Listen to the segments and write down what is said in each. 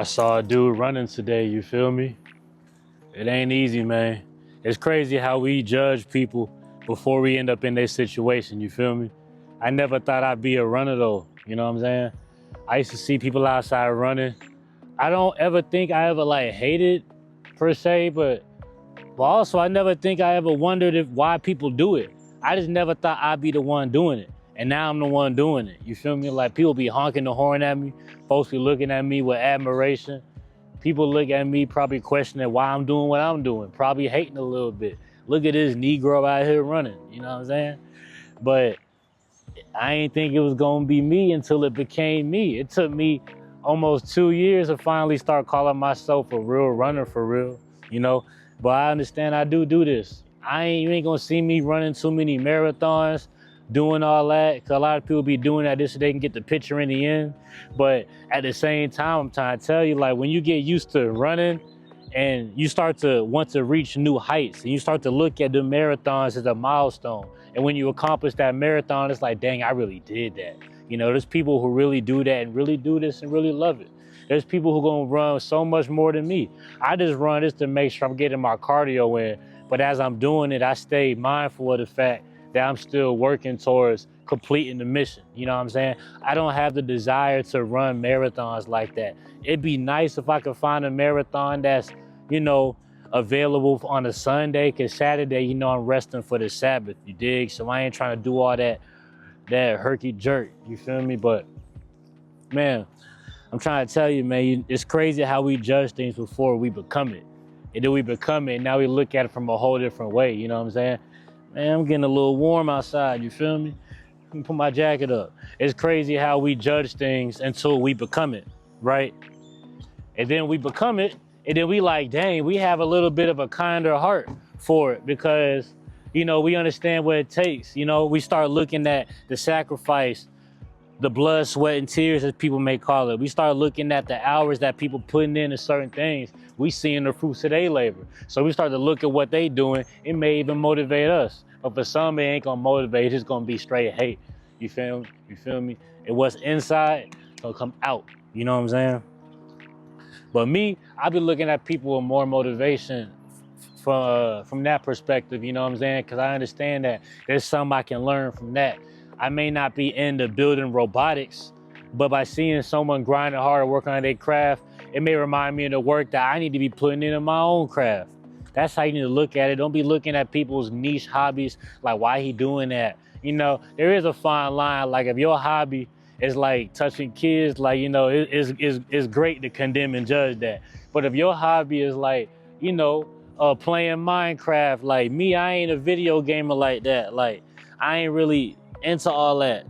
I saw a dude running today, you feel me? It ain't easy, man. It's crazy how we judge people before we end up in their situation, you feel me? I never thought I'd be a runner though, you know what I'm saying? I used to see people outside running. I don't ever think I ever like hated per se, but also I never think I ever wondered if why people do it. I just never thought I'd be the one doing it. And now I'm the one doing it. You feel me? Like people be honking the horn at me, folks be looking at me with admiration. People look at me probably questioning why I'm doing what I'm doing, probably hating a little bit. Look at this Negro out here running, you know what I'm saying? But I ain't think it was gonna be me until it became me. It took me almost 2 years to finally start calling myself a real runner for real, you know? But I understand I do this. You ain't gonna see me running too many marathons, doing all that, cause a lot of people be doing that just so they can get the picture in the end. But at the same time, I'm trying to tell you, like when you get used to running and you start to want to reach new heights and you start to look at the marathons as a milestone. And when you accomplish that marathon, it's like, dang, I really did that. You know, there's people who really do that and really do this and really love it. There's people who gonna run so much more than me. I just run this to make sure I'm getting my cardio in. But as I'm doing it, I stay mindful of the fact that I'm still working towards completing the mission. You know what I'm saying? I don't have the desire to run marathons like that. It'd be nice if I could find a marathon that's, you know, available on a Sunday, cause Saturday, you know, I'm resting for the Sabbath, you dig? So I ain't trying to do all that herky jerk, you feel me? But man, I'm trying to tell you, man, it's crazy how we judge things before we become it. And then we become it, and now we look at it from a whole different way, you know what I'm saying? Man, I'm getting a little warm outside, you feel me? Let me put my jacket up. It's crazy how we judge things until we become it, right? And then we become it, and then we like, dang, we have a little bit of a kinder heart for it because, you know, we understand what it takes. You know, we start looking at the sacrifice, the blood, sweat, and tears, as people may call it. We start looking at the hours that people putting into certain things. We seeing the fruits of their labor. So we start to look at what they doing. It may even motivate us. But for some, it ain't gonna motivate. It's just gonna be straight hate. You feel me? You feel me? And what's inside gonna come out. You know what I'm saying? But me, I be looking at people with more motivation from that perspective, you know what I'm saying? Because I understand that there's something I can learn from that. I may not be into building robotics, but by seeing someone grinding hard and working on their craft, it may remind me of the work that I need to be putting in my own craft. That's how you need to look at it. Don't be looking at people's niche hobbies, like why he doing that. You know, there is a fine line. Like if your hobby is like touching kids, like, you know, it's great to condemn and judge that. But if your hobby is like, you know, playing Minecraft, like me, I ain't a video gamer like that. Like I ain't really into all that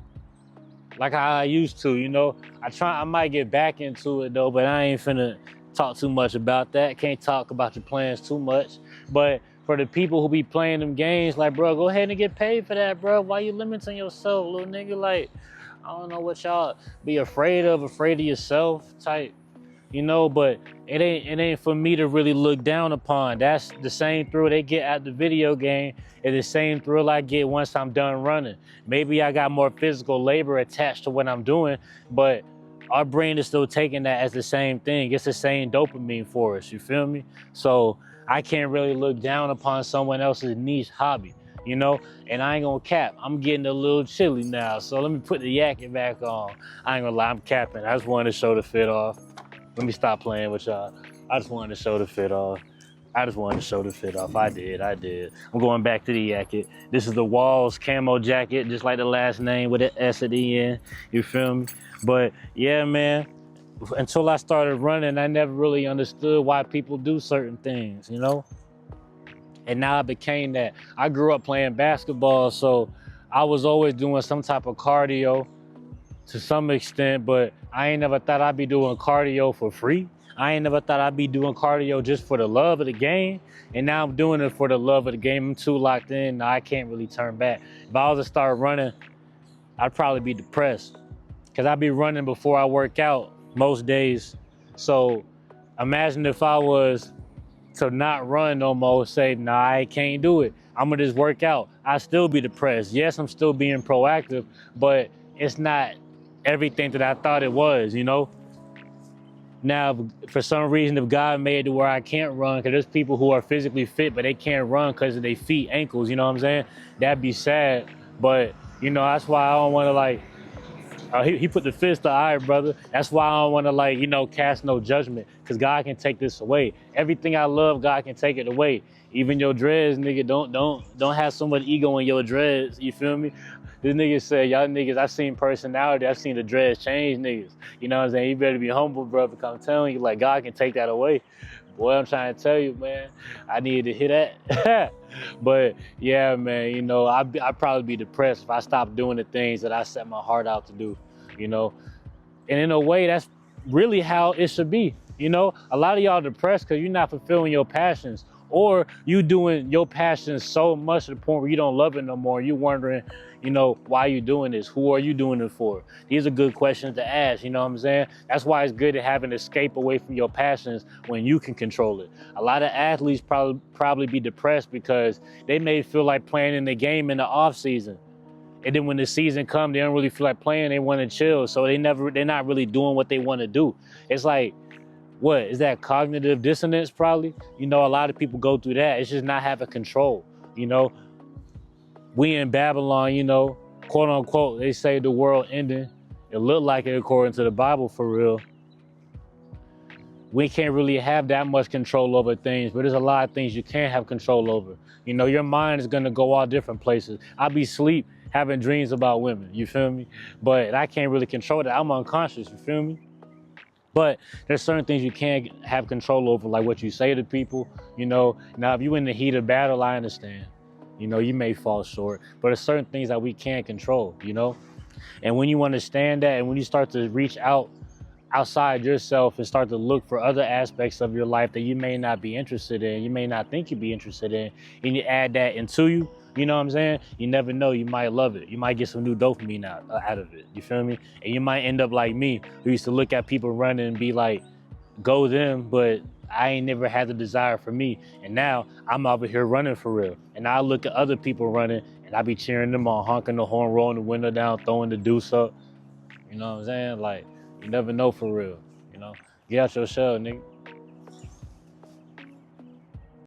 like how I used to, you know. I might get back into it though, but I ain't finna talk too much about that. Can't talk about your plans too much. But for the people who be playing them games, like, bro, go ahead and get paid for that, bro. Why you limiting yourself, little nigga? Like, I don't know what y'all be afraid of yourself type, you know, but it ain't for me to really look down upon. That's the same thrill they get at the video game is the same thrill I get once I'm done running. Maybe I got more physical labor attached to what I'm doing, but our brain is still taking that as the same thing. It's the same dopamine for us, you feel me? So I can't really look down upon someone else's niche hobby, you know? And I ain't gonna cap, I'm getting a little chilly now, so let me put the jacket back on. I ain't gonna lie, I'm capping. I just wanted to show the fit off. Let me stop playing with y'all. I just wanted to show the fit off. I did. I'm going back to the jacket. This is the Walls camo jacket, just like the last name with an S at the end. You feel me? But yeah, man, until I started running, I never really understood why people do certain things, you know? And now I became that. I grew up playing basketball, so I was always doing some type of cardio to some extent, but I ain't never thought I'd be doing cardio for free. I ain't never thought I'd be doing cardio just for the love of the game. And now I'm doing it for the love of the game. I'm too locked in. Now I can't really turn back. If I was to start running, I'd probably be depressed because I'd be running before I work out most days. So imagine if I was to not run no more, say, nah, I can't do it. I'm gonna just work out. I'd still be depressed. Yes, I'm still being proactive, but it's not everything that I thought it was, you know? Now, for some reason, if God made it to where I can't run, because there's people who are physically fit, but they can't run because of their feet, ankles, you know what I'm saying? That'd be sad. But, you know, that's why I don't want to, like, he put the fist to eye, brother. That's why I don't want to, like, you know, cast no judgment, because God can take this away. Everything I love, God can take it away. Even your dreads, nigga. Don't have so much ego in your dreads. You feel me? This nigga said, y'all niggas, I've seen personality. I've seen the dreads change niggas. You know what I'm saying? You better be humble, brother, because I'm telling you, like, God can take that away. Boy, I'm trying to tell you, man, I needed to hear that. But yeah, man, you know, I'd probably be depressed if I stopped doing the things that I set my heart out to do, you know? And in a way, that's really how it should be. You know, a lot of y'all depressed because you're not fulfilling your passions, or you doing your passions so much to the point where you don't love it no more. You wondering, you know, why you doing this? Who are you doing it for? These are good questions to ask, you know what I'm saying? That's why it's good to have an escape away from your passions when you can control it. A lot of athletes probably be depressed because they may feel like playing in the game in the off season. And then when the season comes, they don't really feel like playing, they want to chill. So they're not really doing what they want to do. It's like, what is that, cognitive dissonance? Probably, you know, a lot of people go through that. It's just not having control. You know, we in Babylon, you know, quote unquote, they say the world ending. It looked like it according to the Bible, for real. We can't really have that much control over things, but there's a lot of things you can't have control over. You know, your mind is gonna go all different places. I'll be asleep having dreams about women, you feel me? But I can't really control that. I'm unconscious, you feel me? But there's certain things you can't have control over, like what you say to people, you know. Now, if you're in the heat of battle, I understand. You know, you may fall short, but there's certain things that we can't control, you know? And when you understand that, and when you start to reach outside yourself and start to look for other aspects of your life that you may not be interested in, you may not think you'd be interested in, and you add that into you, you know what I'm saying? You never know, you might love it. You might get some new dopamine out of it, you feel me? And you might end up like me, who used to look at people running and be like, go them, but I ain't never had the desire for me. And now I'm over here running for real. And I look at other people running and I be cheering them on, honking the horn, rolling the window down, throwing the deuce up. You know what I'm saying? Like, you never know, for real, you know? Get out your shell, nigga.